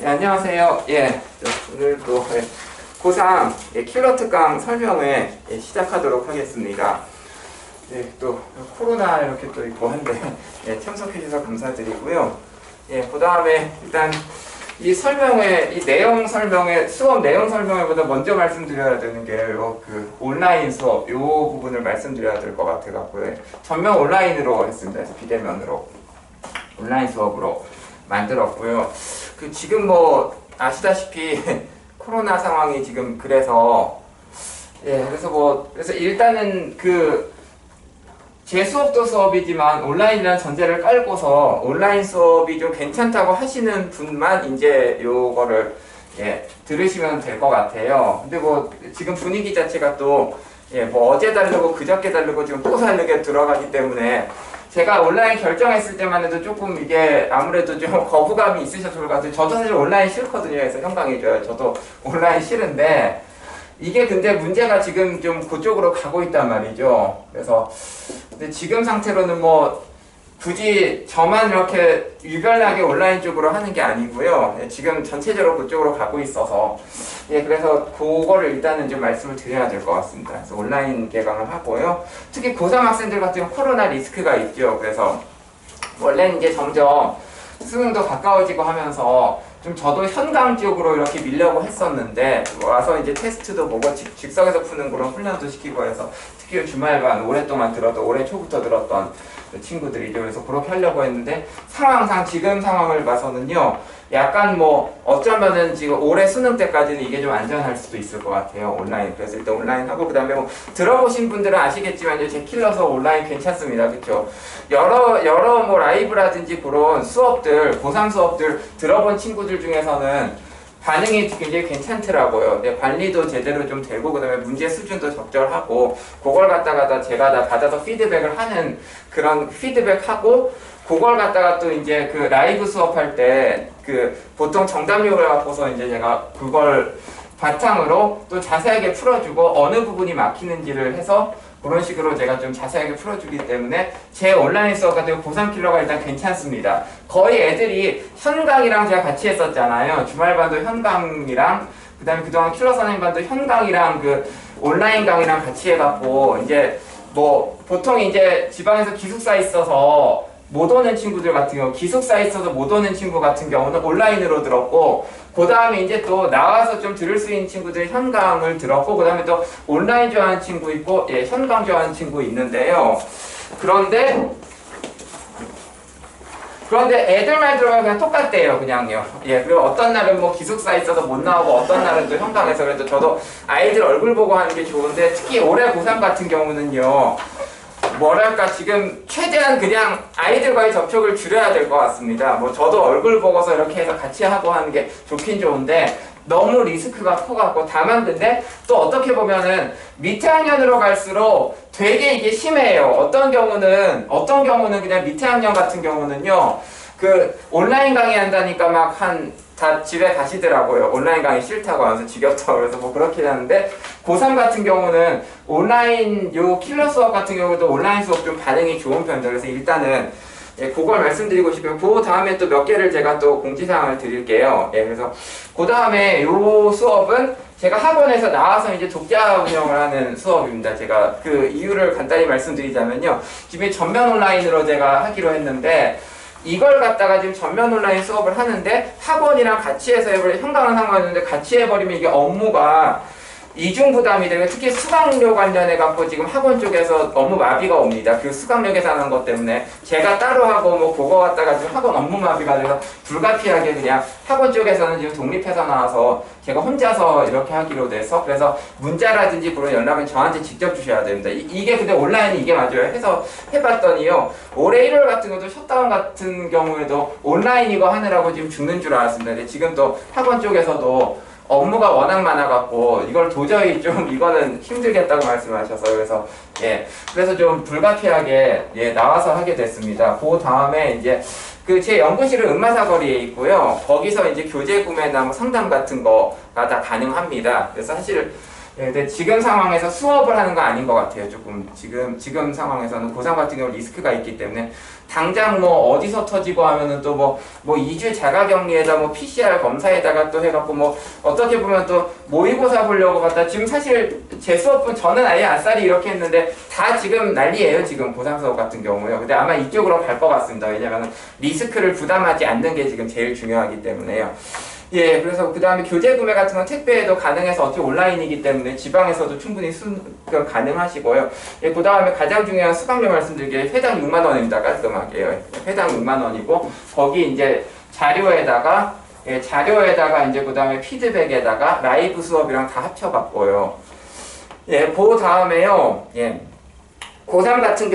네, 안녕하세요. 오늘 또 고3 킬러 특강 설명회 시작하도록 하겠습니다. 또 코로나 이렇게 또 있고 한데 참석해 주셔서 감사드리고요. 그 다음에 일단 이 설명회, 이 내용 설명회, 수업 내용 설명회보다 먼저 말씀드려야 되는 게 그 온라인 수업 요 부분을 말씀드려야 될 것 같아갖고요. 전면 온라인으로 했습니다. 그래서 비대면으로 온라인 수업으로 만들었고요. 지금 뭐 아시다시피 코로나 상황이 지금 그래서 그래서 일단은 제 수업도 수업이지만 온라인이라는 전제를 깔고서 온라인 수업이 좀 괜찮다고 하시는 분만 이제 요거를 들으시면 될 것 같아요. 근데 뭐 지금 분위기 자체가 또 뭐 어제 다르고 그저께 다르고 지금 또 다르게 들어가기 때문에 제가 온라인 결정했을 때만 해도 조금 이게 아무래도 좀 거부감이 있으셨을 것 같아요. 저도 사실 온라인 싫거든요. 그래서 현강해줘요. 저도 온라인 싫은데 이게 근데 문제가 지금 좀 그쪽으로 가고 있단 말이죠. 그래서 근데 지금 상태로는 뭐 굳이 저만 이렇게 유별나게 온라인 쪽으로 하는 게 아니고요. 지금 전체적으로 그쪽으로 가고 있어서 그래서 그거를 일단은 좀 말씀을 드려야 될 것 같습니다. 그래서 온라인 개강을 하고요. 특히 고3 학생들 같은 경우 코로나 리스크가 있죠. 그래서 원래는 이제 점점 수능도 가까워지고 하면서 좀 저도 현강 쪽으로 이렇게 밀려고 했었는데 와서 이제 테스트도 보고 즉석에서 푸는 그런 훈련도 시키고 해서 특히 주말반 오랫동안 올해 초부터 들었던 친구들이죠. 그래서 그렇게 하려고 했는데 상황상 지금 상황을 봐서는요. 약간 뭐 어쩌면은 지금 올해 수능 때까지는 이게 좀 안전할 수도 있을 것 같아요. 온라인. 그래서 일단 온라인 하고 그다음에 뭐 들어보신 분들은 아시겠지만 제 킬러서 온라인 괜찮습니다. 그렇죠? 여러 뭐 라이브라든지 그런 수업들, 고3 수업들 들어본 친구들 중에서는 반응이 굉장히 괜찮더라고요. 관리도 제대로 좀 되고 그다음에 문제 수준도 적절하고 그걸 갖다가 제가 다 받아서 피드백을 하는 그런 피드백하고 그걸 갖다가 또 이제 그 라이브 수업할 때 보통 정답률을 갖고서 이제 제가 그걸 바탕으로 또 자세하게 풀어주고 어느 부분이 막히는지를 해서 그런 식으로 제가 좀 자세하게 풀어주기 때문에 제 온라인 수업 같은 경우 고3 킬러가 일단 괜찮습니다. 거의 애들이 현강이랑 제가 같이 했었잖아요. 주말반도 현강이랑 그 다음에 그동안 킬러 선생님반도 현강이랑 온라인 강의랑 같이 해갖고 이제 뭐 보통 이제 지방에서 기숙사 있어서 못 오는 친구들 같은 경우 기숙사에 있어서 못 오는 친구 같은 경우는 온라인으로 들었고 그 다음에 이제 또 나와서 좀 들을 수 있는 친구들 현강을 들었고 그 다음에 또 온라인 좋아하는 친구 있고 현강 좋아하는 친구 있는데요. 그런데 애들 말 들어가면 그냥 똑같대요. 그냥요. 그리고 어떤 날은 뭐 기숙사에 있어서 못 나오고 어떤 날은 또 현강에서 그래도 저도 아이들 얼굴 보고 하는 게 좋은데 특히 올해 고3 같은 경우는요. 뭐랄까 지금 최대한 그냥 아이들과의 접촉을 줄여야 될 것 같습니다. 뭐 저도 얼굴 보고서 이렇게 해서 같이 하고 하는 게 좋긴 좋은데 너무 리스크가 커갖고 다만 근데 또 어떻게 보면은 밑에 학년으로 갈수록 되게 이게 심해요. 어떤 경우는 그냥 밑에 학년 같은 경우는요. 온라인 강의 한다니까 막 다 집에 가시더라고요. 온라인 강의 싫다고 하면서 지겹다고 그래서 뭐 그렇게 하는데 고3 같은 경우는 온라인 킬러 수업 같은 경우도 온라인 수업 좀 반응이 좋은 편이죠. 그래서 일단은 그걸 말씀드리고 싶고요. 그 다음에 또 몇 개를 제가 또 공지사항을 드릴게요. 그래서 그 다음에 요 수업은 제가 학원에서 나와서 이제 독자 운영을 하는 수업입니다. 제가 이유를 간단히 말씀드리자면요. 지금 전면 온라인으로 제가 하기로 했는데 이걸 갖다가 지금 전면 온라인 수업을 하는데 학원이랑 같이 해서 현강은 상관없는데 같이 해버리면 이게 업무가 이중 부담이 되고 특히 수강료 관련해 갖고 지금 학원 쪽에서 업무 마비가 옵니다. 수강료 계산하는 것 때문에 제가 따로 하고 뭐 그거 갖다가 지금 학원 업무 마비가 돼서 불가피하게 그냥 학원 쪽에서는 지금 독립해서 나와서 제가 혼자서 이렇게 하기로 돼서 그래서 문자라든지 그런 연락은 저한테 직접 주셔야 됩니다. 이게 근데 온라인이 이게 맞아요. 해서 해봤더니요. 올해 1월 같은 것도 셧다운 같은 경우에도 온라인 이거 하느라고 지금 죽는 줄 알았습니다. 근데 지금 또 학원 쪽에서도 업무가 워낙 많아갖고 이걸 도저히 좀 이거는 힘들겠다고 말씀하셔서 그래서 좀 불가피하게 나와서 하게 됐습니다. 그 다음에 이제 제 연구실은 은마사거리에 있고요. 거기서 이제 교재 구매나 뭐 상담 같은 거가 다 가능합니다. 그래서 사실 예, 근데 지금 상황에서 수업을 하는 거 아닌 것 같아요. 조금 지금 상황에서는 고3 같은 경우 리스크가 있기 때문에 당장 뭐 어디서 터지고 하면은 또 뭐 2주 자가격리에다 뭐 PCR 검사에다가 또 해갖고 뭐 어떻게 보면 또 모의고사 보려고 갔다 지금 사실 제 수업은 저는 아예 아싸리 이렇게 했는데 다 지금 난리예요. 지금 고3 수업 같은 경우요. 근데 아마 이쪽으로 갈 것 같습니다. 왜냐면 리스크를 부담하지 않는 게 지금 제일 중요하기 때문에요. 예, 그래서 그 다음에 교재 구매 같은 건 택배에도 가능해서 어차피 온라인이기 때문에 지방에서도 충분히 가능하시고요. 예, 그 다음에 가장 중요한 수강료 말씀드리기에 회당 6만 원입니다. 깔끔하게요. 회당 6만 원이고 거기 이제 자료에다가 이제 그 다음에 피드백에다가 라이브 수업이랑 다 합쳐갖고요. 예, 그 다음에요. 예. 고3 같은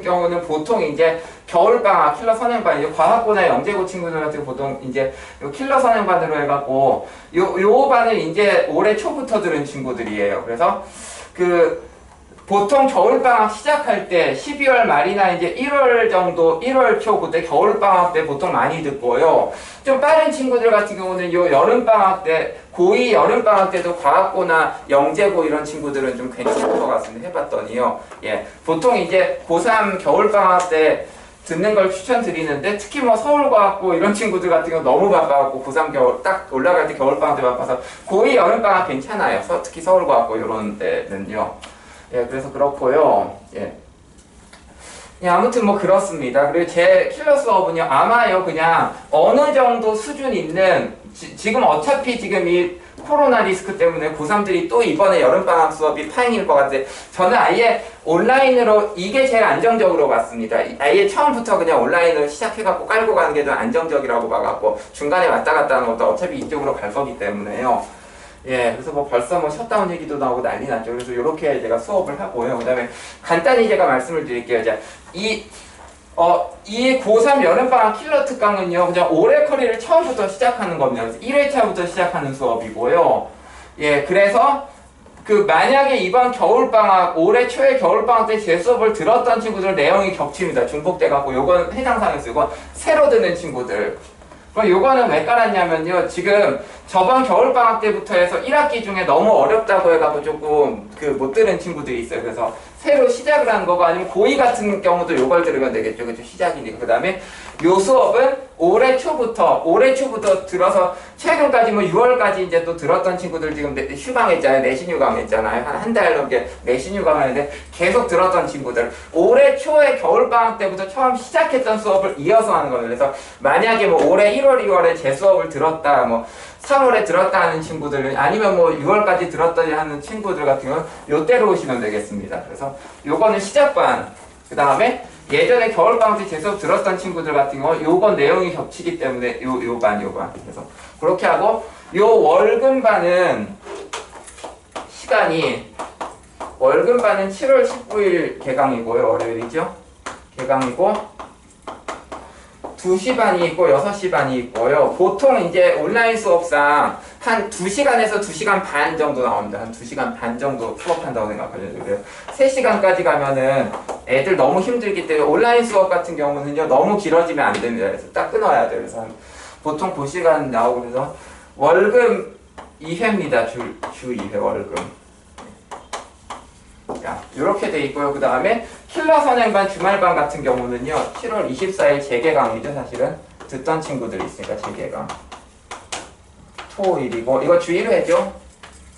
경우는 보통 이제 겨울방학 킬러 선행반, 이제 과학고나 영재고 친구들 같은 보통 이제 요 킬러 선행반으로 해갖고 요 반을 이제 올해 초부터 들은 친구들이에요. 그래서 보통 겨울방학 시작할 때 12월 말이나 이제 1월 정도, 1월 초 그때 겨울방학 때 보통 많이 듣고요. 좀 빠른 친구들 같은 경우는 요 여름방학 때, 고2 여름방학 때도 과학고나 영재고 이런 친구들은 좀 괜찮을 것 같습니다. 해봤더니요. 예. 보통 이제 고3 겨울방학 때 듣는 걸 추천드리는데 특히 뭐 서울과학고 이런 친구들 같은 경우 너무 바빠갖고 고3 겨울 딱 올라갈 때 겨울방학 때 바빠서 고2 여름방학 괜찮아요. 특히 서울과학고 이런 데는요. 예, 그래서 그렇고요. 예. 예, 아무튼 뭐 그렇습니다. 그리고 제 킬러 수업은요, 아마요, 그냥 어느 정도 수준 있는, 지금 어차피 지금 이 코로나 리스크 때문에 고3들이 또 이번에 여름방학 수업이 파행일 것 같아요. 저는 아예 온라인으로 이게 제일 안정적으로 봤습니다. 아예 처음부터 그냥 온라인으로 시작해갖고 깔고 가는 게 더 안정적이라고 봐갖고 중간에 왔다 갔다 하는 것도 어차피 이쪽으로 갈 거기 때문에요. 예, 그래서 뭐 벌써 뭐 셧다운 얘기도 나오고 난리 났죠. 그래서 이렇게 제가 수업을 하고요. 그 다음에 간단히 제가 말씀을 드릴게요. 이제 이 고3 여름방학 킬러 특강은요, 그냥 올해 커리를 처음부터 시작하는 겁니다. 그래서 1회차부터 시작하는 수업이고요. 예, 그래서 만약에 이번 겨울방학, 올해 초에 겨울방학 때 제 수업을 들었던 친구들 내용이 겹칩니다. 중복돼갖고, 요건 해당사항에서 요건 새로 듣는 친구들. 그럼 요거는 왜 깔았냐면요. 지금 저번 겨울방학 때부터 해서 1학기 중에 너무 어렵다고 해갖고 조금 못 들은 친구들이 있어요. 그래서 새로 시작을 한 거고 아니면 고2 같은 경우도 요걸 들으면 되겠죠. 그죠? 시작이니까. 그 다음에 요 수업은 올해 초부터 들어서 최근까지 뭐 6월까지 이제 또 들었던 친구들 지금 휴강했잖아요. 내신 휴강했잖아요. 한 달 넘게 내신 휴강하는데 계속 들었던 친구들. 올해 초에 겨울방학 때부터 처음 시작했던 수업을 이어서 하는 거예요. 그래서 만약에 뭐 올해 1월, 2월에 제 수업을 들었다, 뭐 3월에 들었다 하는 친구들, 아니면 뭐 6월까지 들었다 하는 친구들 같은 경우는 요때로 오시면 되겠습니다. 그래서 요거는 시작반, 그 다음에 예전에 겨울방학 때 제 수업 들었던 친구들 같은 경우 요건 내용이 겹치기 때문에 요 반. 그래서 그렇게 하고 요 월급반은 시간이 월급반은 7월 19일 개강이고요. 월요일이죠. 개강이고 2시 반이 있고 6시 반이 있고요. 보통 이제 온라인 수업상 한 2시간에서 2시간 반 정도 나옵니다. 한 2시간 반 정도 수업한다고 생각하셔도 돼요. 3시간까지 가면은 애들 너무 힘들기 때문에 온라인 수업 같은 경우는요, 너무 길어지면 안 됩니다. 그래서 딱 끊어야 돼요. 그래서 보통 2시간 나오고 그래서 월급 2회입니다. 주 2회 월급. 자, 이렇게 돼 있고요. 그 다음에 킬러 선행반 주말반 같은 경우는요, 7월 24일 재개강이죠. 사실은 듣던 친구들이 있으니까 재개강. 토일이고 이거 주 1회죠.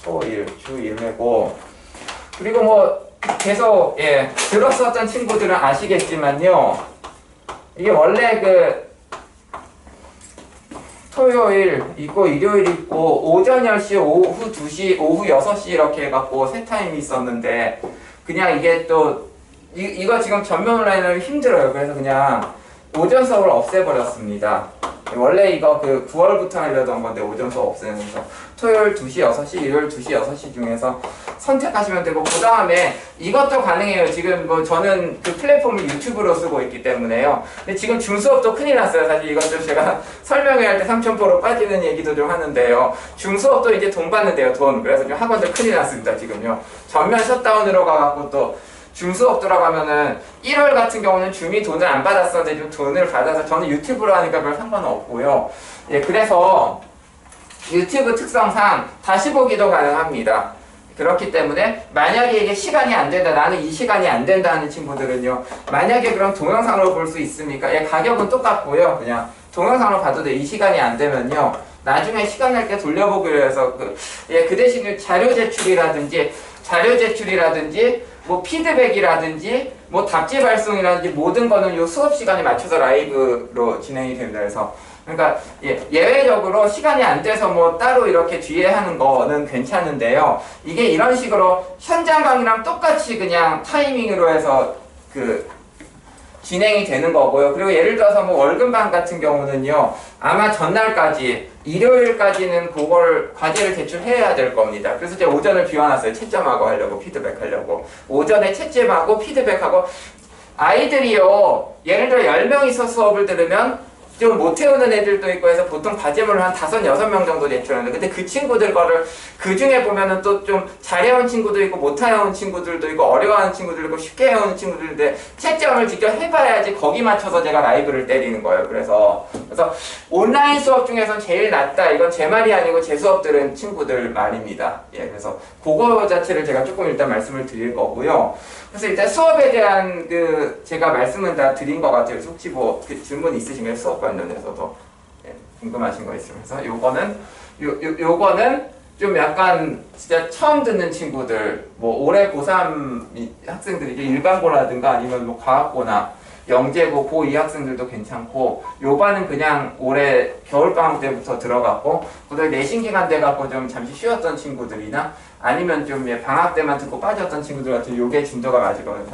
토일 주 1회고 그리고 뭐 계속 들었었던 친구들은 아시겠지만요, 이게 원래 토요일 있고 일요일 있고 오전 10시, 오후 2시, 오후 6시 이렇게 해갖고 세 타임이 있었는데 그냥 이게 또 이거 지금 전면 온라인은 힘들어요. 그래서 그냥 오전 수업을 없애버렸습니다. 원래 이거 9월부터 하려던 건데 오전 수업 없애면서 토요일 2시, 6시, 일요일 2시, 6시 중에서 선택하시면 되고 그 다음에 이것도 가능해요. 지금 뭐 저는 플랫폼을 유튜브로 쓰고 있기 때문에요. 근데 지금 줌 수업도 큰일 났어요. 사실 이것도 제가 설명회 할 때 3,000%로 빠지는 얘기도 좀 하는데요. 줌 수업도 이제 돈 받는데요. 돈. 그래서 좀 학원들 큰일 났습니다. 지금요. 전면 셧다운으로 가갖고 또 줌 수업 들어가면은 1월 같은 경우는 줌이 돈을 안 받았었는데 좀 돈을 받아서 저는 유튜브로 하니까 별 상관은 없고요. 예, 그래서 유튜브 특성상 다시 보기도 가능합니다. 그렇기 때문에 만약에 이게 시간이 안 된다, 나는 이 시간이 안 된다 하는 친구들은요, 만약에 그럼 동영상으로 볼 수 있습니까? 예, 가격은 똑같고요. 그냥 동영상으로 봐도 돼. 이 시간이 안 되면요, 나중에 시간 날 때 돌려보기로 해서 그 대신 자료 제출이라든지 뭐 피드백이라든지 뭐 답지 발송이라든지 모든 거는 요 수업 시간에 맞춰서 라이브로 진행이 됩니다. 그래서 그러니까 예외적으로 시간이 안 돼서 뭐 따로 이렇게 뒤에 하는 거는 괜찮은데요. 이게 이런 식으로 현장 강의랑 똑같이 그냥 타이밍으로 해서 진행이 되는 거고요. 그리고 예를 들어서 뭐 월급반 같은 경우는요, 아마 전날까지 일요일까지는 그걸 과제를 제출해야 될 겁니다. 그래서 제가 오전을 비워놨어요. 채점하고 하려고, 피드백하려고. 오전에 채점하고 피드백하고. 아이들이요, 예를 들어 10명이서 수업을 들으면 좀 못 태우는 애들도 있고 해서 보통 과제물을 한 5, 6명 정도 제출하는데, 근데 그 친구들 거를 그 중에 보면은 또 좀 잘해온 친구도 있고 못해온 친구들도 있고 어려워하는 친구들도 있고 쉽게 해오는 친구들인데 채점을 직접 해봐야지 거기 맞춰서 제가 라이브를 때리는 거예요. 그래서 온라인 수업 중에서 제일 낫다, 이건 제 말이 아니고 제 수업 들은 친구들 말입니다. 예, 그래서 그거 자체를 제가 조금 일단 말씀을 드릴 거고요. 그래서 일단 수업에 대한 제가 말씀은 다 드린 것 같아요. 그래서 혹시 뭐 질문 있으신가요? 수업 관련해서도 궁금하신 거 있으면. 그래서 요거는 좀 약간 진짜 처음 듣는 친구들, 뭐 올해 고3 학생들이 일반고라든가 아니면 뭐 과학고나 영재고 고2 학생들도 괜찮고, 요반은 그냥 올해 겨울방학 때부터 들어갔고 그다음에 내신 기간 돼갖고 좀 잠시 쉬었던 친구들이나 아니면 좀 방학 때만 듣고 빠졌던 친구들 같은 요게 진도가 맞을 거예요.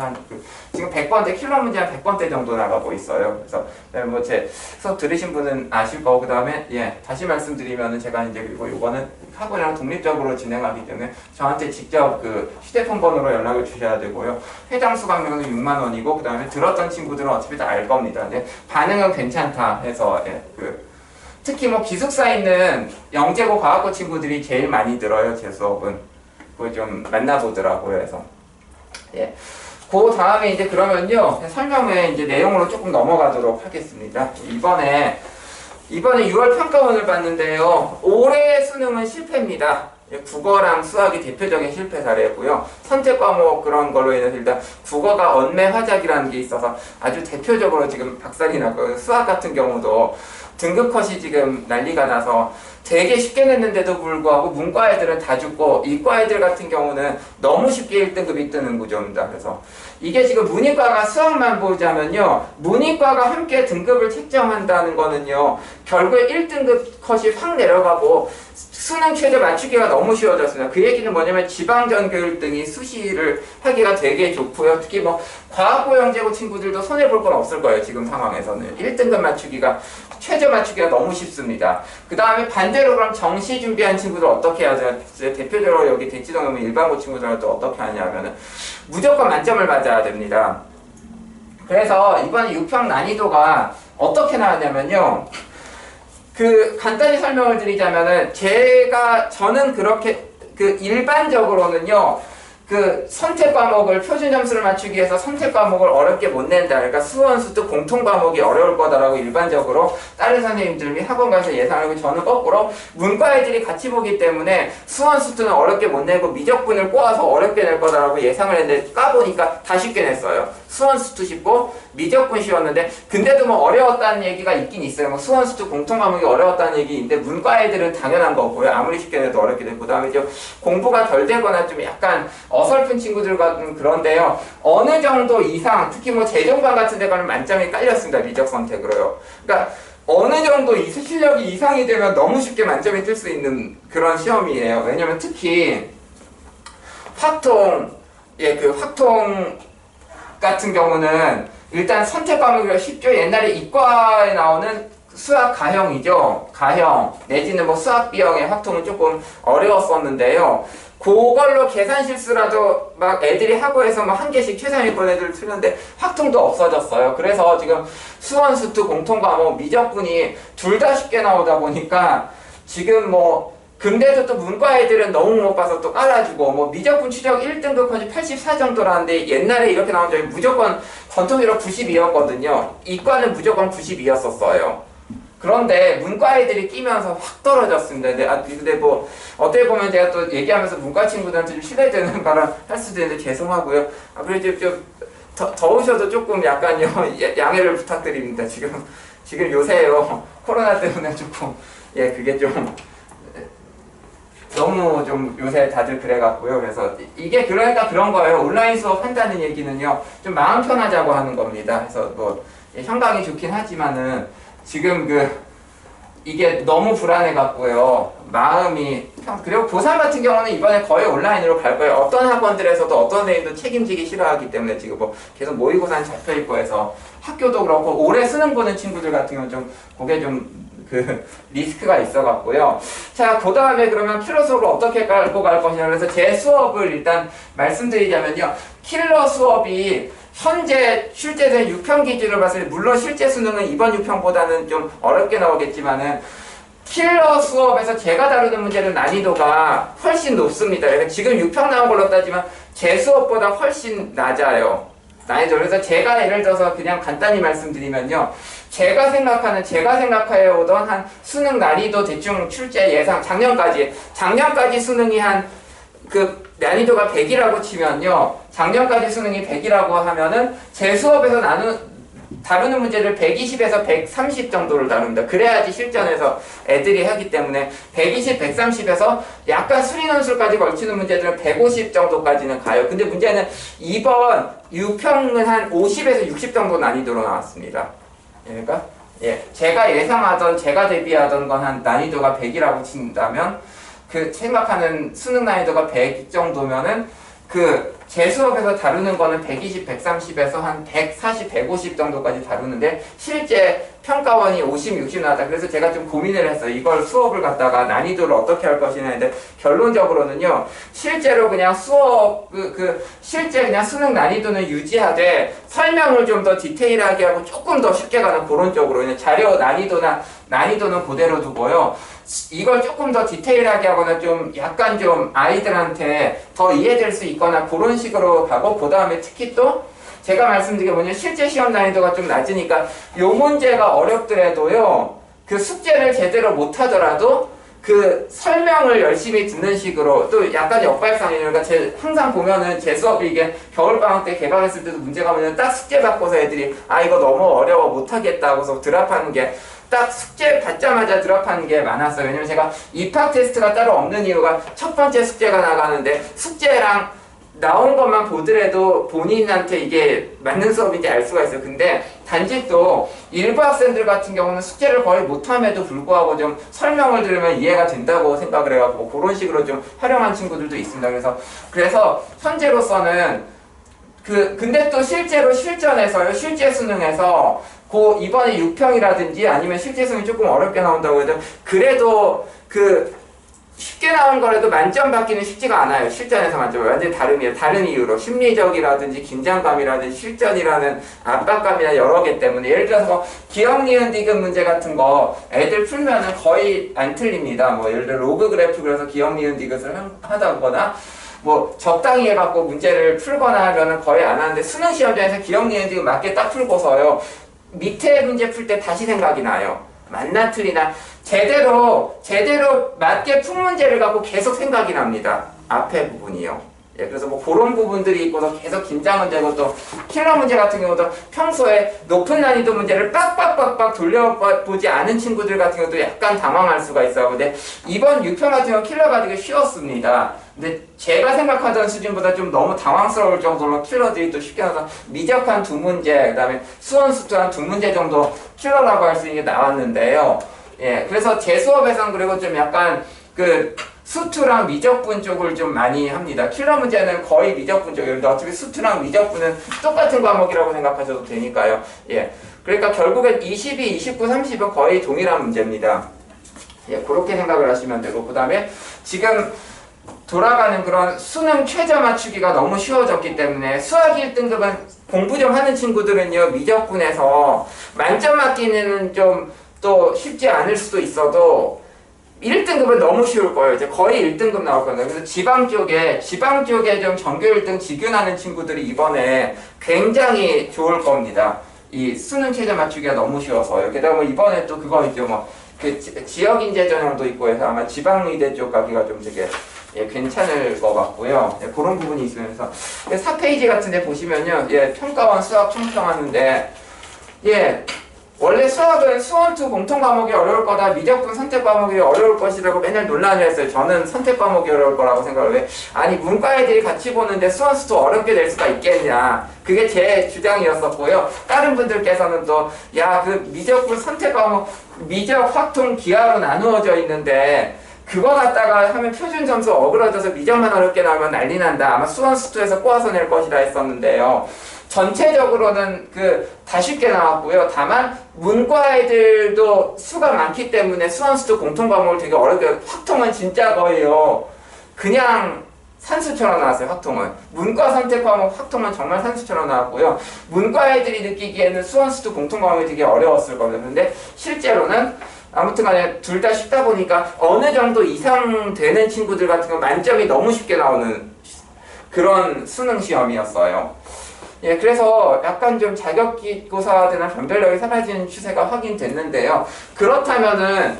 지금 100번대 킬러 문제 한 100번대 정도 나가고 있어요. 그래서 뭐 제 수업 들으신 분은 아실 거고, 그 다음에 다시 말씀드리면은 제가 이제 그리고 요거는 학원이랑 독립적으로 진행하기 때문에 저한테 직접 휴대폰 번호로 연락을 주셔야 되고요. 회장 수강료는 6만 원이고, 그 다음에 들었던 친구들은 어차피 다 알 겁니다. 근데 반응은 괜찮다 해서 특히 뭐 기숙사 있는 영재고 과학고 친구들이 제일 많이 들어요. 제 수업은. 그걸 좀 만나보더라고요. 해서 그 다음에 이제 그러면요, 설명회 이제 내용으로 조금 넘어가도록 하겠습니다. 이번에 6월 평가원을 봤는데요, 올해 수능은 실패입니다. 국어랑 수학이 대표적인 실패 사례고요. 선택 과목 그런 걸로 인해서 일단 국어가 언매 화작이라는 게 있어서 아주 대표적으로 지금 박살이 났고요. 수학 같은 경우도 등급 컷이 지금 난리가 나서 되게 쉽게 냈는데도 불구하고 문과 애들은 다 죽고, 이과 애들 같은 경우는 너무 쉽게 1등급이 뜨는 구조입니다. 그래서 이게 지금 문이과가 수학만 보자면요, 문이과가 함께 등급을 책정한다는 거는요, 결국에 1등급 컷이 확 내려가고 수능 최저 맞추기가 너무 쉬워졌습니다. 그 얘기는 뭐냐면 지방전교일등이 수시를 하기가 되게 좋고요. 특히 뭐 과학고 영재고 친구들도 손해볼 건 없을 거예요. 지금 상황에서는 1등급 맞추기가, 최저 맞추기가 너무 쉽습니다. 그 다음에 반대로 그럼 정시 준비한 친구들 어떻게 하죠? 대표적으로 여기 대치동 오면 일반고 친구들은 또 어떻게 하냐면은 무조건 만점을 받아야 됩니다. 그래서 이번에 6평 난이도가 어떻게 나왔냐면요, 간단히 설명을 드리자면은 저는 그렇게 일반적으로는요, 선택 과목을 표준 점수를 맞추기 위해서 선택 과목을 어렵게 못 낸다. 그러니까 수원, 수특 공통 과목이 어려울 거다라고 일반적으로 다른 선생님들 및 학원 가서 예상하고, 저는 거꾸로 문과 애들이 같이 보기 때문에 수원, 수특은 어렵게 못 내고 미적분을 꼬아서 어렵게 낼 거다라고 예상을 했는데 까보니까 다 쉽게 냈어요. 수원, 수특 쉽고 미적분 쉬웠는데, 근데도 뭐 어려웠다는 얘기가 있긴 있어요. 뭐 수원, 수특 공통 과목이 어려웠다는 얘기인데 문과 애들은 당연한 거고요. 아무리 쉽게 내도 어렵게 되고, 그 다음에 좀 공부가 덜 되거나 좀 약간 어설픈 친구들과는 그런데요, 어느 정도 이상, 특히 뭐 재정반 같은 데 가면 만점이 깔렸습니다. 미적 선택으로요. 그러니까 어느 정도 실력이 이상이 되면 너무 쉽게 만점이 뜰 수 있는 그런 시험이에요. 왜냐면 특히 확통 같은 경우는 일단 선택 과목이 쉽죠. 옛날에 이과에 나오는 수학 가형이죠. 가형 내지는 뭐 수학 B형의 확통은 조금 어려웠었는데요. 그걸로 계산 실수라도 막 애들이 하고 해서 막 한 개씩 최상위권 애들 틀렸는데 확통도 없어졌어요. 그래서 지금 수원, 수특 공통 과목 미적분이 둘 다 쉽게 나오다 보니까 지금 뭐, 근데도 또 문과 애들은 너무 못 봐서 또 깔아주고, 뭐 미적분 추적 1등급까지 84 정도라는데 옛날에 이렇게 나온 적이 무조건 전통적으로 92였거든요. 이과는 무조건 92였었어요. 그런데 문과 애들이 끼면서 확 떨어졌습니다. 근데 뭐 어떻게 보면 제가 또 얘기하면서 문과 친구들한테 좀 실례되는 발언 할 수도 있는데 죄송하고요. 그래도 좀 더우셔도 조금 약간요 양해를 부탁드립니다. 지금 요새요 코로나 때문에 조금 그게 좀 너무 좀 요새 다들 그래갖고요. 그래서 이게 그러니까 그런 거예요. 온라인 수업 한다는 얘기는요 좀 마음 편하자고 하는 겁니다. 그래서 뭐 형광이 좋긴 하지만은 지금 이게 너무 불안해 갖고요. 마음이 그리고 고3 같은 경우는 이번에 거의 온라인으로 갈 거예요. 어떤 학원들에서도 어떤 선생님도 책임지기 싫어하기 때문에 지금 뭐 계속 모의고사는 잡혀있고 해서 학교도 그렇고 올해 수능 보는 친구들 같은 경우는 좀 그게 좀 리스크가 있어 갖고요. 자, 그 다음에 그러면 킬러 수업을 어떻게 깔고 갈 것이냐. 그래서 제 수업을 일단 말씀드리자면요. 킬러 수업이 현재 출제된 6평 기준으로 봤을 때 물론 실제 수능은 이번 6평보다는 좀 어렵게 나오겠지만은 킬러 수업에서 제가 다루는 문제는 난이도가 훨씬 높습니다. 그래서 지금 6평 나온 걸로 따지면 제 수업보다 훨씬 낮아요. 난이도. 그래서 제가 예를 들어서 그냥 간단히 말씀드리면요. 제가 생각해 오던 한 수능 난이도 대충 출제 예상 작년까지 수능이 한 난이도가 100이라고 치면요. 작년까지 수능이 100이라고 하면은 제 수업에서 다루는 문제를 120에서 130 정도를 다룹니다. 그래야지 실전에서 애들이 하기 때문에 120, 130에서 약간 수리논술까지 걸치는 문제들은 150 정도까지는 가요. 근데 문제는 이번 6평은 한 50에서 60 정도 난이도로 나왔습니다. 그러니까 제가 대비하던 건 한 난이도가 100이라고 친다면 생각하는 수능 난이도가 100 정도면은 제 수업에서 다루는 거는 120, 130에서 한 140, 150 정도까지 다루는데 실제 평가원이 50, 60 나왔다. 그래서 제가 좀 고민을 했어요. 이걸 수업을 갖다가 난이도를 어떻게 할 것이냐 했는데 결론적으로는요. 실제로 그냥 실제 그냥 수능 난이도는 유지하되 설명을 좀 더 디테일하게 하고 조금 더 쉽게 가는 그런 쪽으로 그냥 자료 난이도는 그대로 두고요. 이걸 조금 더 디테일하게 하거나 좀 약간 좀 아이들한테 더 이해될 수 있거나 그런 식으로 가고 그 다음에 특히 또 제가 말씀드린 게 뭐냐면 실제 시험 난이도가 좀 낮으니까 요 문제가 어렵더라도요 숙제를 제대로 못하더라도 설명을 열심히 듣는 식으로 또 약간 역발상이에요. 그러니까 항상 보면은 제 수업이 이게 겨울방학 때 개강했을 때도 문제가 뭐냐면 딱 숙제 받고서 애들이 이거 너무 어려워 못하겠다 하고서 드랍하는 게 딱 숙제 받자마자 드랍하는 게 많았어요. 왜냐면 제가 입학 테스트가 따로 없는 이유가 첫 번째 숙제가 나가는데 숙제랑 나온 것만 보더라도 본인한테 이게 맞는 수업인지 알 수가 있어요. 근데 단지 또 일부 학생들 같은 경우는 숙제를 거의 못함에도 불구하고 좀 설명을 들으면 이해가 된다고 생각을 해가지고 그런 식으로 좀 활용한 친구들도 있습니다. 그래서 현재로서는 근데 또 실제로 실전에서요, 실제 수능에서 이번에 6평이라든지 아니면 실제 수능이 조금 어렵게 나온다고 해도 그래도 쉽게 나온 거라도 만점 받기는 쉽지가 않아요. 실전에서 만점을 완전히 다른 이유로 심리적이라든지 긴장감이라든지 실전이라는 압박감이나 여러 개 때문에 예를 들어서 기억 니은 디귿 문제 같은 거 애들 풀면은 거의 안 틀립니다. 뭐 예를 들어 로그 그래프 그래서 기억 니은 디귿을 하다거나 뭐 적당히 해갖고 문제를 풀거나 하면은 거의 안 하는데 수능 시험장에서 기억 니은 디귿 맞게 딱 풀고서요 밑에 문제 풀 때 다시 생각이 나요. 맞나 틀리나 제대로 맞게 푼 문제를 갖고 계속 생각이 납니다. 앞에 부분이요. 그래서 뭐 그런 부분들이 있고서 계속 긴장은 되고 또 킬러 문제 같은 경우도 평소에 높은 난이도 문제를 빡빡빡빡 돌려보지 않은 친구들 같은 경우도 약간 당황할 수가 있어요. 근데 이번 6평 같은 경우 킬러가 되게 쉬웠습니다. 근데 제가 생각하던 수준보다 좀 너무 당황스러울 정도로 킬러들이 또 쉽게 나와서 미적한 2문제, 그 다음에 수원수투한 2문제 정도 킬러라고 할 수 있는 게 나왔는데요. 그래서 제 수업에선 그리고 좀 약간 수투랑 미적분 쪽을 좀 많이 합니다. 킬러 문제는 거의 미적분 쪽이에요. 어차피 수투랑 미적분은 똑같은 과목이라고 생각하셔도 되니까요. 그러니까 결국엔 22, 29, 30은 거의 동일한 문제입니다. 그렇게 생각을 하시면 되고, 그 다음에 지금 돌아가는 그런 수능 최저 맞추기가 너무 쉬워졌기 때문에 수학 1등급은 공부 좀 하는 친구들은요, 미적분에서 만점 맞기는 좀 또 쉽지 않을 수도 있어도 1등급은 너무 쉬울 거예요. 이제 거의 1등급 나올 거예요. 그래서 지방 쪽에 좀 전교 1등 직윤하는 친구들이 이번에 굉장히 좋을 겁니다. 이 수능 체제 맞추기가 너무 쉬워서요. 게다가 뭐 이번에 또 그거 있죠. 뭐 그 지역 인재 전형도 있고 해서 아마 지방의대 쪽 가기가 좀 되게 예, 괜찮을 것 같고요. 예, 그런 부분이 있으면서 4페이지 같은 데 보시면요. 예, 평가원 수학 총평하는데 예, 원래 수학은 수원2 공통 과목이 어려울 거다. 미적분 선택 과목이 어려울 것이라고 맨날 논란을 했어요. 저는 선택 과목이 어려울 거라고 생각을 해. 아니 문과 애들이 같이 보는데 수원2도 어렵게 될 수가 있겠냐. 그게 제 주장이었었고요. 다른 분들께서는 또 야, 그 미적분 선택 과목 미적, 확통, 기하로 나누어져 있는데 그거 갖다가 하면 표준 점수 어그러져서 미적만 어렵게 나오면 난리 난다. 아마 수원2에서 꼬아서 낼 것이라 했었는데요. 전체적으로는 다 쉽게 나왔고요. 다만 문과 애들도 수가 많기 때문에 수원2 공통 과목을 되게 어렵게 확통은 진짜 거의요. 그냥 산수처럼 나왔어요. 확통은. 문과 선택 과목 확통은 정말 산수처럼 나왔고요. 문과 애들이 느끼기에는 수원2 공통 과목이 되게 어려웠을 겁니다. 근데 실제로는 아무튼 간에 둘 다 쉽다 보니까 어느 정도 이상 되는 친구들 같은 건 만점이 너무 쉽게 나오는 그런 수능 시험이었어요. 예, 그래서 약간 좀 자격기고사들이나 변별력이 사라지는 추세가 확인됐는데요. 그렇다면은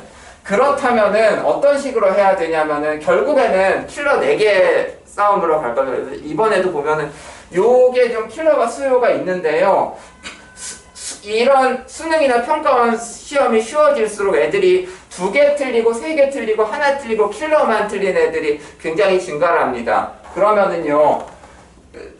어떤 식으로 해야 되냐면은 결국에는 킬러 4개 싸움으로 갈 거예요. 이번에도 보면은 요게 좀 킬러가 수요가 있는데요. 이런 수능이나 평가원 시험이 쉬워질수록 애들이 2개 틀리고 3개 틀리고 하나 틀리고 킬러만 틀린 애들이 굉장히 증가를 합니다. 그러면은요.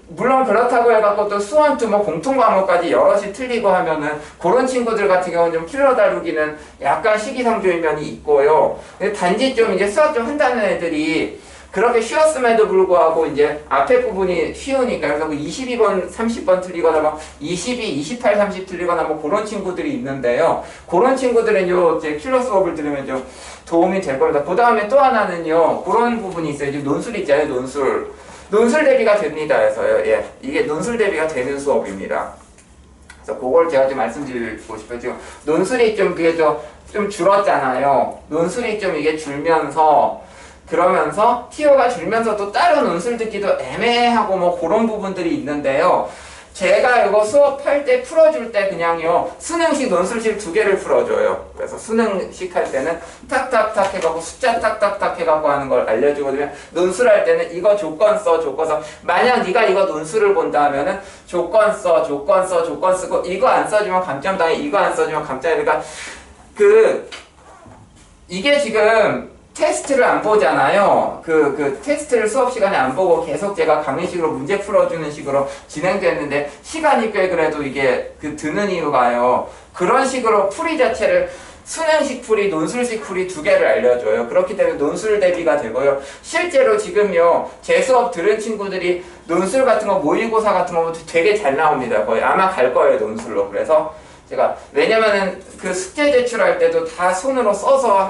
물론 그렇다고 해갖고 또 수원2 뭐 공통 과목까지 여럿이 틀리고 하면은 그런 친구들 같은 경우는 좀 킬러 다루기는 약간 시기상조인 면이 있고요. 근데 단지 좀 이제 수학 좀 한다는 애들이 그렇게 쉬웠음에도 불구하고 이제 앞에 부분이 쉬우니까 그래서 뭐 22번, 30번 틀리거나 막 22, 28, 30 틀리거나 뭐 그런 친구들이 있는데요. 그런 친구들은 요 이제 킬러 수업을 들으면 좀 도움이 될 겁니다. 그 다음에 또 하나는요. 그런 부분이 있어요. 지금 논술 있잖아요. 논술 대비가 됩니다. 해서요. 예. 이게 논술 대비가 되는 수업입니다. 그래서 그걸 제가 좀 말씀드리고 싶어요. 지금 논술이 좀 그게 좀 줄었잖아요. 논술이 좀 이게 줄면서 그러면서 TO가 줄면서도 따로 논술 듣기도 애매하고 뭐 그런 부분들이 있는데요. 제가 이거 수업할 때 풀어줄 때 그냥요 수능식 논술식 2개를 풀어줘요. 그래서 수능식 할 때는 탁탁탁 해갖고 숫자 탁탁탁 해갖고 하는 걸 알려주거든요. 논술할 때는 이거 조건 써 만약 네가 이거 논술을 본다 하면은 조건 쓰고 이거 안 써주면 감점당해 이거 안 써주면 감점당해. 그러니까 이게 지금 테스트를 안 보잖아요. 그 테스트를 수업 시간에 안 보고 계속 제가 강의식으로 문제 풀어주는 식으로 진행됐는데 시간이 꽤 그래도 이게 드는 이유가요. 그런 식으로 풀이 자체를 수능식 풀이, 논술식 풀이 2개를 알려줘요. 그렇기 때문에 논술 대비가 되고요. 실제로 지금요, 제 수업 들은 친구들이 논술 같은 거, 모의고사 같은 거 되게 잘 나옵니다. 거의 아마 갈 거예요, 논술로. 그래서 제가 왜냐면은 그 숙제 제출할 때도 다 손으로 써서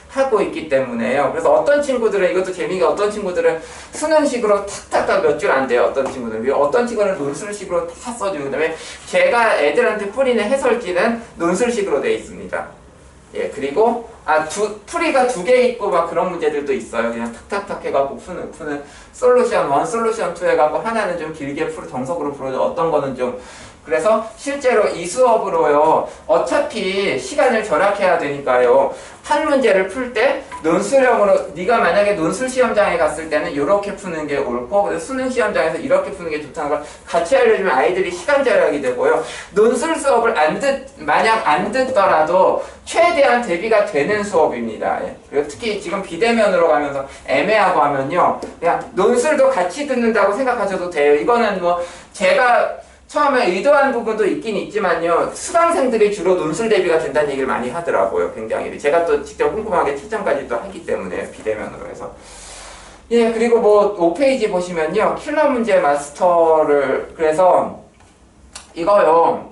하고 있기 때문에요. 그래서 어떤 친구들은 이것도 재미가 어떤 친구들은 수능식으로 탁탁탁 몇 줄 안 돼요. 어떤 친구들은 어떤 친구는 논술식으로 다 써주고 그다음에 제가 애들한테 풀이는 해설지는 논술식으로 되어 있습니다. 예, 그리고 풀이가 2개 있고 막 그런 문제들도 있어요. 그냥 탁탁탁 해갖고 푸는 솔루션 1, 솔루션 2 해갖고 하나는 좀 길게 정석으로 풀어줘. 어떤 거는 좀 그래서 실제로 이 수업으로요. 어차피 시간을 절약해야 되니까요. 한 문제를 풀 때 논술형으로 네가 만약에 논술 시험장에 갔을 때는 이렇게 푸는 게 옳고 수능 시험장에서 이렇게 푸는 게 좋다는 걸 같이 알려주면 아이들이 시간 절약이 되고요. 논술 수업을 만약 안 듣더라도 최대한 대비가 되는 수업입니다. 예. 그리고 특히 지금 비대면으로 가면서 애매하고 하면요. 그냥 논술도 같이 듣는다고 생각하셔도 돼요. 이거는 뭐 제가 처음에 의도한 부분도 있긴 있지만요. 수강생들이 주로 논술 대비가 된다는 얘기를 많이 하더라고요. 굉장히. 제가 또 직접 꼼꼼하게 채점까지 또 하기 때문에 비대면으로 해서. 예, 그리고 뭐 5페이지 보시면요. 킬러 문제 마스터를 그래서 이거요.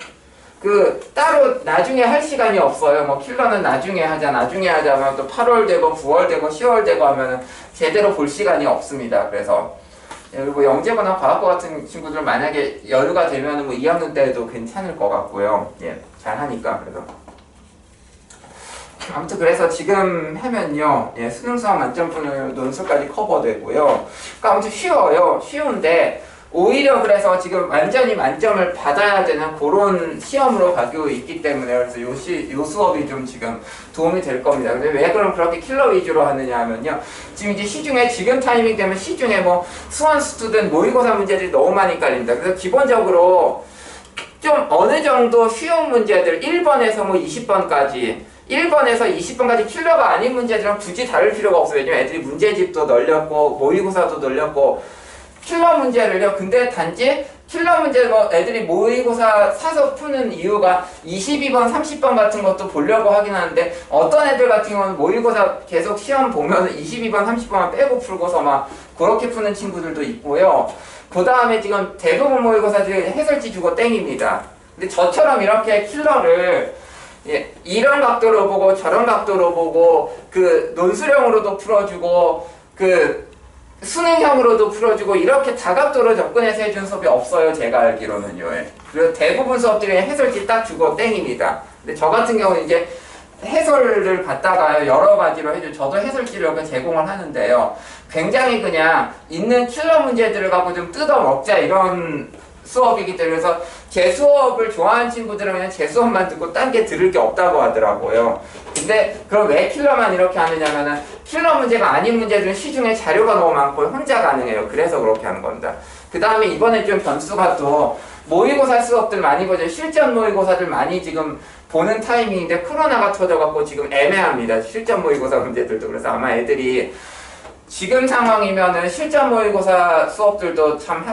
따로 나중에 할 시간이 없어요. 뭐 킬러는 나중에 하자면 또 8월 되고 9월 되고 10월 되고 하면은 제대로 볼 시간이 없습니다. 그래서 그리고 영재거나 과학고 같은 친구들 만약에 여유가 되면 뭐 2학년 때도 괜찮을 것 같고요. 예, 잘하니까 그래서. 아무튼 그래서 지금 하면요, 수능 수학 만점분을 논술까지 커버되고요. 그러니까 아무튼 쉬워요. 쉬운데 오히려 그래서 지금 완전히 만점을 받아야 되는 그런 시험으로 가고 있기 때문에 그래서 요 수업이 좀 지금 도움이 될 겁니다. 근데 왜 그럼 그렇게 킬러 위주로 하느냐 하면요. 지금 이제 시중에 지금 타이밍 되면 시중에 뭐 수원 스튜던트 모의고사 문제들이 너무 많이 깔립니다. 그래서 기본적으로 좀 어느 정도 쉬운 문제들 1번에서 뭐 20번까지 1번에서 20번까지 킬러가 아닌 문제들은 굳이 다룰 필요가 없어요. 왜냐면 애들이 문제집도 널렸고 모의고사도 널렸고 킬러 문제를요. 근데 단지 킬러 문제 뭐 애들이 모의고사 사서 푸는 이유가 22번, 30번 같은 것도 보려고 하긴 하는데 어떤 애들 같은 경우는 모의고사 계속 시험 보면 22번, 30번만 빼고 풀고서 막 그렇게 푸는 친구들도 있고요. 그 다음에 지금 대부분 모의고사들이 해설지 주고 땡입니다. 근데 저처럼 이렇게 킬러를 이런 각도로 보고 저런 각도로 보고 그 논술형으로도 풀어주고 그 수능형으로도 풀어주고 이렇게 다각도로 접근해서 해준 수업이 없어요. 제가 알기로는요. 그리고 대부분 수업들이 해설지 딱 주고 땡입니다. 근데 저 같은 경우는 이제 해설을 받다가 여러 가지로 해줘. 저도 해설지를 제공을 하는데요. 굉장히 그냥 있는 킬러 문제들을 갖고 좀 뜯어먹자 이런 수업이기 때문에 그래서 제 수업을 좋아하는 친구들은 그냥 제 수업만 듣고 딴 게 들을 게 없다고 하더라고요. 근데 그럼 왜 킬러만 이렇게 하느냐면은 킬러 문제가 아닌 문제들은 시중에 자료가 너무 많고 혼자 가능해요. 그래서 그렇게 하는 겁니다. 그 다음에 이번에 좀 변수가 또 모의고사 수업들 많이 보죠. 실전 모의고사들 많이 지금 보는 타이밍인데 코로나가 터져갖고 지금 애매합니다. 실전 모의고사 문제들도. 그래서 아마 애들이 지금 상황이면은 실전 모의고사 수업들도 참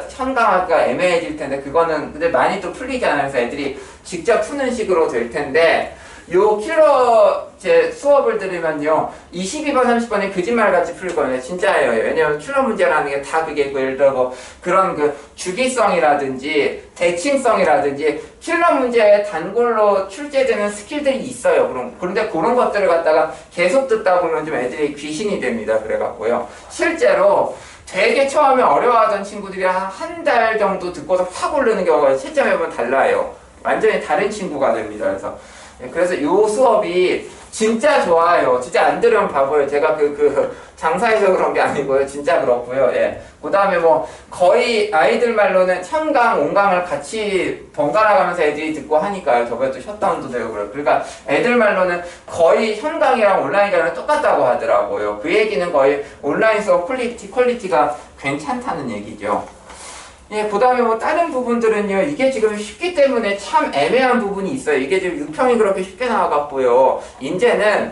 현강하기가 애매해질 텐데 그거는 근데 많이 또 풀리지 않아요. 그래서 애들이 직접 푸는 식으로 될 텐데 요 킬러 제 수업을 들으면요 22번 30번이 거짓말같이 풀 거예요. 진짜예요. 왜냐면 킬러 문제라는 게 다 그게 예를 들어 그런 그 주기성이라든지 대칭성이라든지 킬러 문제에 단골로 출제되는 스킬들이 있어요. 그런데 그런 것들을 갖다가 계속 듣다 보면 좀 애들이 귀신이 됩니다. 그래갖고요 실제로 되게 처음에 어려워하던 친구들이 한 달 정도 듣고서 확 오르는 경우가 채점해보면 달라요. 완전히 다른 친구가 됩니다. 그래서 요 수업이 진짜 좋아요. 진짜 안 들으면 바보예요. 제가 장사해서 그런 게 아니고요. 진짜 그렇고요. 예. 그 다음에 뭐 거의 아이들 말로는 천강, 온강을 같이 번갈아 가면서 애들이 듣고 하니까요. 저번에 또 셧다운도 되고 그래요. 그러니까 애들 말로는 거의 현강이랑 온라인이랑 똑같다고 하더라고요. 그 얘기는 거의 온라인 수업 퀄리티가 괜찮다는 얘기죠. 예, 그 다음에 뭐 다른 부분들은요, 이게 지금 쉽기 때문에 참 애매한 부분이 있어요. 이게 지금 6평이 그렇게 쉽게 나와갖고요. 이제는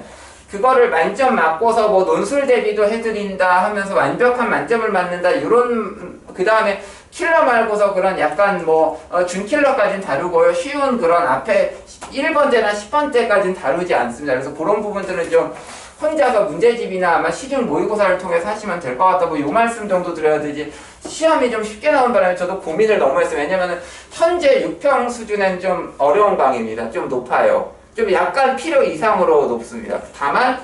그거를 만점 맞고서 뭐 논술 대비도 해드린다 하면서 완벽한 만점을 맞는다, 이런, 그 다음에 킬러 말고서 그런 약간 뭐, 준킬러까지는 다루고요. 쉬운 그런 앞에 1번대나 10번대까지는 다루지 않습니다. 그래서 그런 부분들은 좀 혼자서 문제집이나 아마 시중 모의고사를 통해서 하시면 될 것 같다고 요 말씀 정도 드려야 되지 시험이 좀 쉽게 나온 바람에 저도 고민을 너무 했어요. 왜냐면은 현재 6평 수준은 좀 어려운 강의입니다. 좀 높아요. 좀 약간 필요 이상으로 높습니다. 다만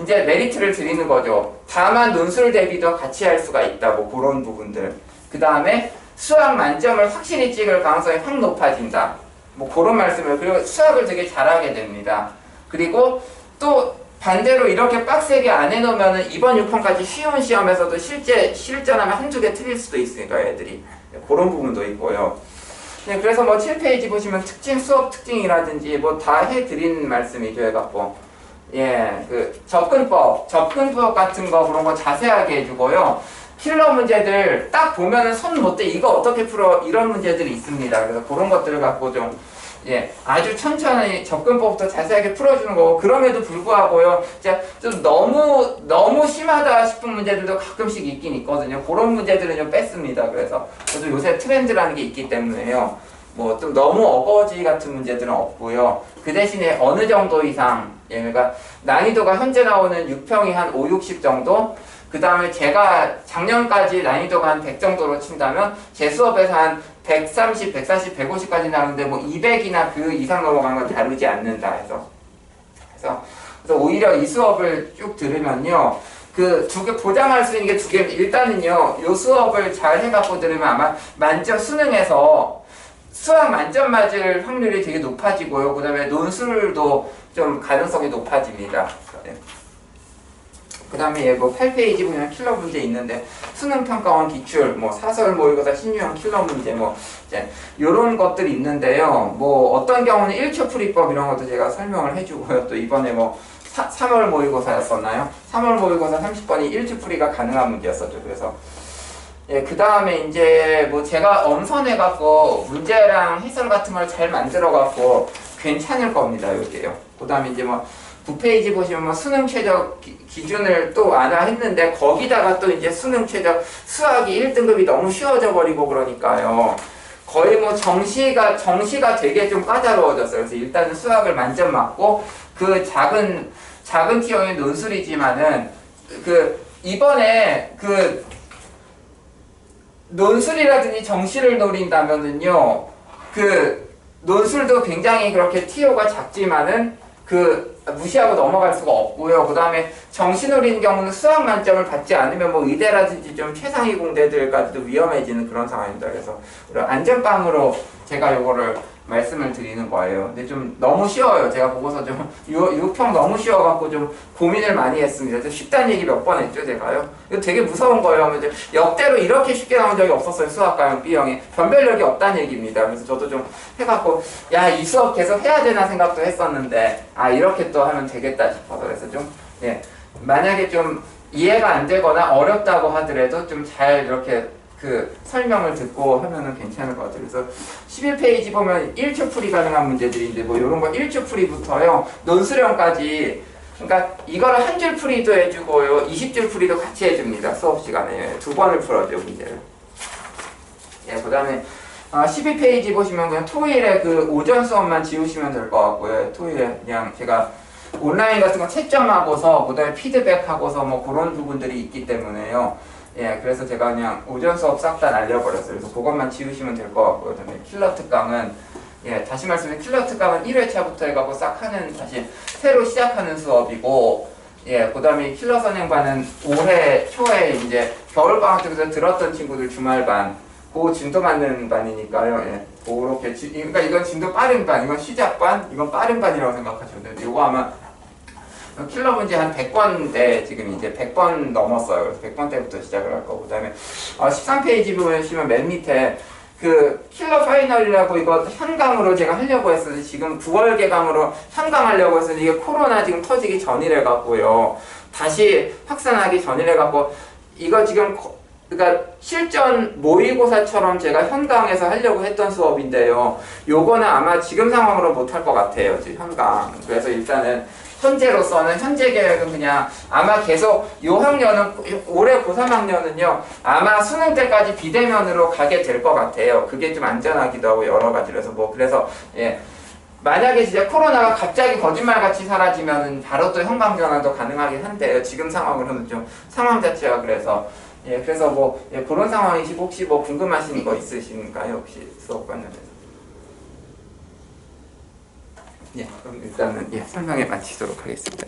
이제 메리트를 드리는 거죠. 다만 논술 대비도 같이 할 수가 있다고 그런 부분들. 그 다음에 수학 만점을 확실히 찍을 가능성이 확 높아진다. 뭐 그런 말씀을. 그리고 수학을 되게 잘하게 됩니다. 그리고 또 반대로 이렇게 빡세게 안 해놓으면은 이번 6평까지 쉬운 시험에서도 실전하면 한두 개 틀릴 수도 있으니까 애들이 그런 부분도 있고요. 네, 그래서 뭐 7페이지 보시면 수업 특징이라든지 뭐 다 해드린 말씀이죠. 해갖고 예, 접근법 같은 거 그런 거 자세하게 해주고요. 킬러 문제들 딱 보면은 손 못 대 이거 어떻게 풀어 이런 문제들이 있습니다. 그래서 그런 것들을 갖고 좀 예, 아주 천천히 접근법부터 자세하게 풀어주는 거고 그럼에도 불구하고요. 좀 너무 심하다 싶은 문제들도 가끔씩 있긴 있거든요. 그런 문제들은 좀 뺐습니다. 그래서 저도 요새 트렌드라는 게 있기 때문에요. 뭐 좀 너무 어거지 같은 문제들은 없고요. 그 대신에 어느 정도 이상 그러니까 난이도가 현재 나오는 6평이 한 5, 60 정도 그 다음에 제가 작년까지 난이도가 한 100 정도로 친다면 제 수업에서 한 130, 140, 150까지 나오는데 뭐 200이나 그 이상 넘어가는 건 다루지 않는다 해서 그래서 오히려 이 수업을 쭉 들으면요 두 개 보장할 수 있는 게 두 개 일단은요 이 수업을 잘 해갖고 들으면 아마 만점 수능에서 수학 만점 맞을 확률이 되게 높아지고요. 그 다음에 논술도 좀 가능성이 높아집니다. 그 다음에 뭐 8페이지 보면 킬러 문제 있는데 수능평가원 기출, 뭐 사설 모의고사 신유형 킬러 문제 뭐 이제 요런 것들이 있는데요. 뭐 어떤 경우는 1초 풀이법 이런 것도 제가 설명을 해주고요. 또 이번에 뭐 3월 모의고사였었나요? 3월 모의고사 30번이 1초 풀이가 가능한 문제였었죠. 그래서 예, 그 다음에 이제 뭐 제가 엄선해갖고 문제랑 해설 같은 걸 잘 만들어갖고 괜찮을 겁니다. 여기에요. 그 다음에 이제 뭐 9페이지 보시면 뭐 수능 최저 기준을 또 안하 했는데 거기다가 또 이제 수능 최저 수학이 1등급이 너무 쉬워져 버리고 그러니까요. 거의 뭐 정시가 되게 좀 까다로워졌어요. 그래서 일단은 수학을 만점 맞고 그 작은 티형의 논술이지만은 그 이번에 그 논술이라든지 정시를 노린다면은요, 그 논술도 굉장히 그렇게 티오가 작지만은 그 무시하고 넘어갈 수가 없고요. 그 다음에 정시 노리는 경우는 수학 만점을 받지 않으면 뭐 의대라든지 좀 최상위 공대들까지도 위험해지는 그런 상황입니다. 그래서 안전빵으로 제가 요거를 말씀을 드리는 거예요. 근데 좀 너무 쉬워요. 제가 보고서 좀 요평 너무 쉬워갖고 좀 고민을 많이 했습니다. 좀 쉽다는 얘기 몇 번 했죠, 제가요. 이거 되게 무서운 거예요. 이제 역대로 이렇게 쉽게 나온 적이 없었어요. 수학과형 B형이 변별력이 없다는 얘기입니다. 그래서 저도 좀 해갖고 야, 이 수업 계속 해야 되나 생각도 했었는데 아, 이렇게 또 하면 되겠다 싶어서 그래서 좀 예, 만약에 좀 이해가 안 되거나 어렵다고 하더라도 좀 잘 이렇게 그 설명을 듣고 하면은 괜찮을 것 같아요. 그래서 11페이지 보면 1초 풀이 가능한 문제들인데 뭐 이런 거 1초 풀이부터요 논술형까지, 그러니까 이거를 한 줄 풀이도 해주고요 20줄 풀이도 같이 해줍니다. 수업 시간에 2번을 풀어줘 문제를. 예, 그 다음에 12페이지 보시면 그냥 토일에 그 오전 수업만 지우시면 될 것 같고요. 토일에 그냥 제가 온라인 같은 거 채점하고서 그 다음에 피드백하고서 뭐 그런 부분들이 있기 때문에요. 예, 그래서 제가 그냥 오전 수업 싹 다 날려버렸어요. 그래서 그것만 지우시면 될 것 같고요. 그다음에 킬러 특강은, 예, 다시 말씀드리면 킬러 특강은 1회차부터 해가고 싹 하는, 다시 새로 시작하는 수업이고, 예, 그 다음에 킬러 선행반은 올해 초에 이제 겨울방학 때부터 들었던 친구들 주말반, 그 진도 맞는 반이니까요. 예, 그렇게, 그러니까 이건 진도 빠른 반, 이건 시작반, 이건 빠른 반이라고 생각하시면 돼요. 이거 아마 킬러 문제 한 100번대 지금 이제 100번 넘었어요. 그래서 100번 때부터 시작을 할 거고. 그 다음에 13페이지 보시면 맨 밑에 그 킬러 파이널이라고 이거 현강으로 제가 하려고 했어요. 지금 9월 개강으로 현강하려고 했는데 이게 코로나 지금 터지기 전이래 갖고요. 다시 확산하기 전이래 갖고 이거 지금 그러니까 실전 모의고사처럼 제가 현강에서 하려고 했던 수업인데요. 요거는 아마 지금 상황으로 못할 것 같아요. 지금 현강. 그래서 일단은 현재로서는 현재 계획은 그냥 아마 계속 요 학년은 올해 고3 학년은요 아마 수능 때까지 비대면으로 가게 될 것 같아요. 그게 좀 안전하기도 하고 여러 가지로 해서 뭐 그래서 예, 만약에 진짜 코로나가 갑자기 거짓말같이 사라지면 바로 또 현강 전환도 가능하긴 한데요. 지금 상황으로는 좀 상황 자체가 그래서 예, 그래서 뭐 예, 그런 상황이시고 혹시 뭐 궁금하신 거 있으신가요? 혹시 수업 관련해서? 예, 그럼 일단은 예, 설명에 마치도록 하겠습니다.